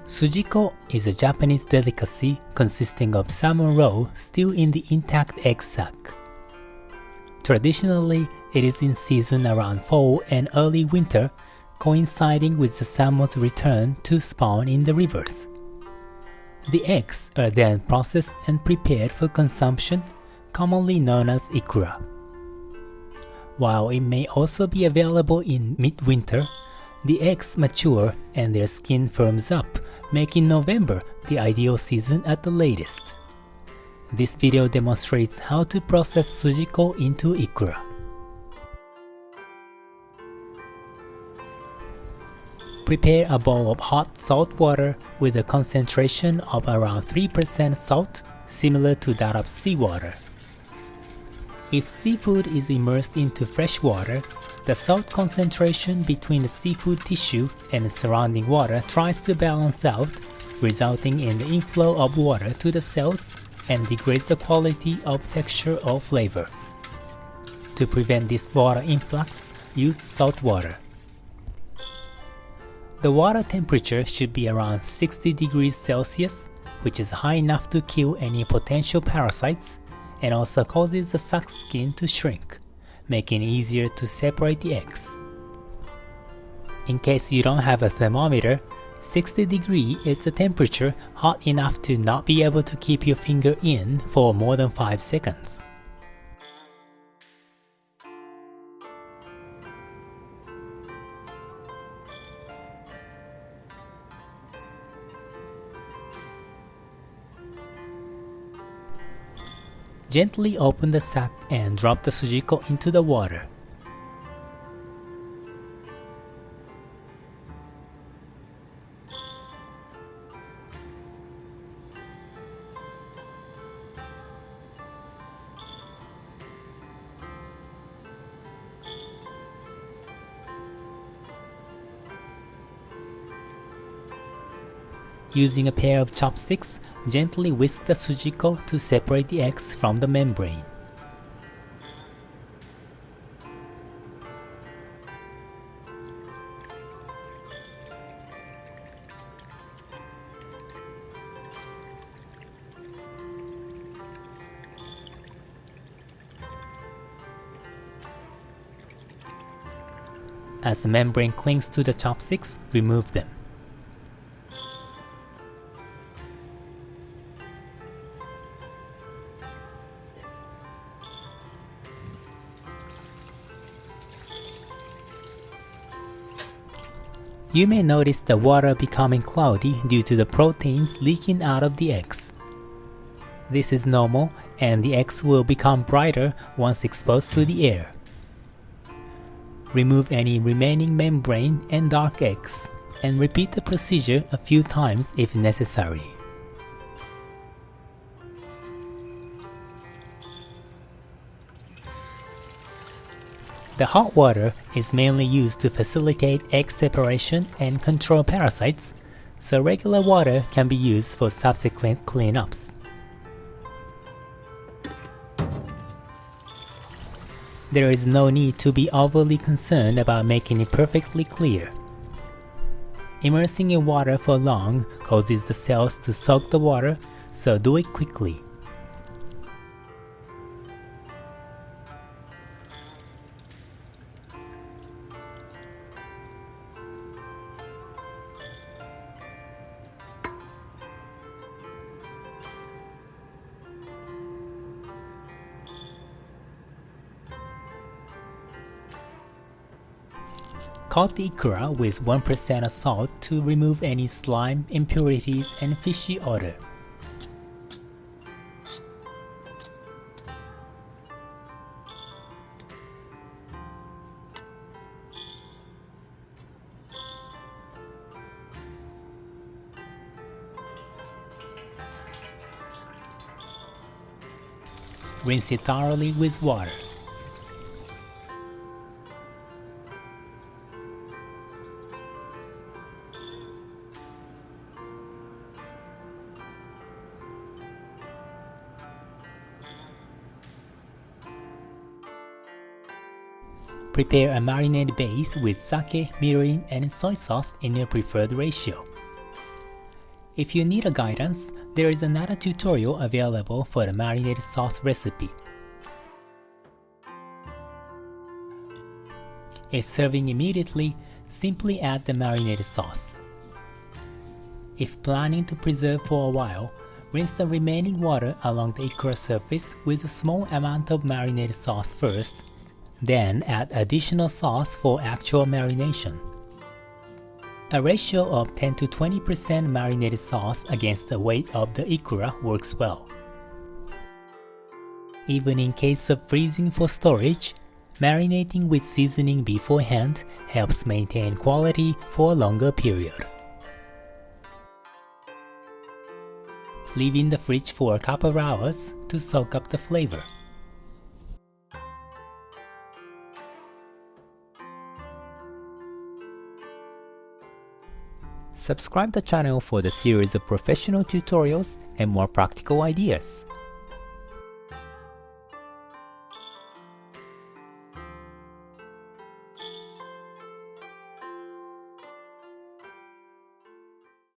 Sujiko is a Japanese delicacy consisting of salmon roe still in the intact egg sac. Traditionally, it is in season around fall and early winter, coinciding with the salmon's return to spawn in the rivers. The eggs are then processed and prepared for consumption, commonly known as Ikura. While it may also be available in mid-winter, the eggs mature and their skin firms up, making November the ideal season at the latest. This video demonstrates how to process Sujiko into Ikura. Prepare a bowl of hot salt water with a concentration of around 3% salt, similar to that of seawater. If seafood is immersed into fresh water, the salt concentration between the seafood tissue and the surrounding water tries to balance out, resulting in the inflow of water to the cells and degrades the quality of texture or flavor. To prevent this water influx, use salt water. The water temperature should be around 60 degrees Celsius, which is high enough to kill any potential parasites and also causes the sac skin to shrink, making it easier to separate the eggs. In case you don't have a thermometer, 60 degrees is the temperature hot enough to not be able to keep your finger in for more than 5 seconds. Gently open the sac and drop the Sujiko into the water. Using a pair of chopsticks, gently whisk the Sujiko to separate the eggs from the membrane. As the membrane clings to the chopsticks, remove them. You may notice the water becoming cloudy due to the proteins leaking out of the eggs. This is normal, and the eggs will become brighter once exposed to the air. Remove any remaining membrane and dark eggs, and repeat the procedure a few times if necessary. The hot water is mainly used to facilitate egg separation and control parasites, so regular water can be used for subsequent cleanups. There is no need to be overly concerned about making it perfectly clear. Immersing in water for long causes the cells to soak the water, so do it quickly. Coat the Ikura with 1% of salt to remove any slime, impurities, and fishy odor. Rinse it thoroughly with water. Prepare a marinated base with sake, mirin, and soy sauce in your preferred ratio. If you need a guidance, there is another tutorial available for the marinated sauce recipe. If serving immediately, simply add the marinated sauce. If planning to preserve for a while, rinse the remaining water along the ikura surface with a small amount of marinated sauce first, then add additional sauce for actual marination. A ratio of 10 to 20% marinated sauce against the weight of the ikura works well. Even in case of freezing for storage, marinating with seasoning beforehand helps maintain quality for a longer period. Leave in the fridge for a couple of hours to soak up the flavor. Subscribe the channel for the series of professional tutorials and more practical ideas.